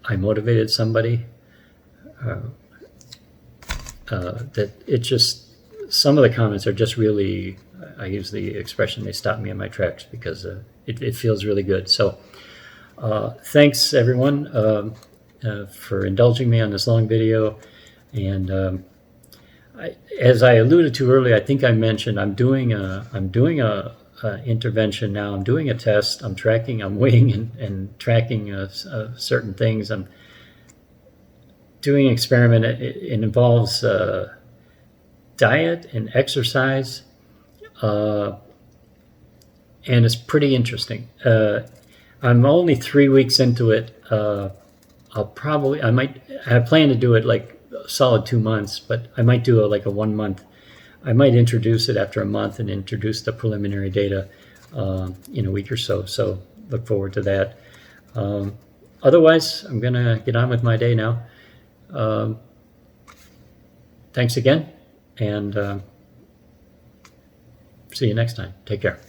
I motivated somebody, that it just, some of the comments are just really, I use the expression, they stop me in my tracks, because it feels really good. So thanks everyone for indulging me on this long video. And as I alluded to earlier, I think I mentioned I'm doing a intervention now. I'm doing a test. I'm weighing and tracking certain things. I'm doing an experiment. It involves diet and exercise. and it's pretty interesting. I'm only 3 weeks into it. I plan to do it like a solid 2 months, but I might do like a 1 month. I might introduce it after a month and introduce the preliminary data in a week or so. So look forward to that. Otherwise, I'm going to get on with my day now. Thanks again, and see you next time. Take care.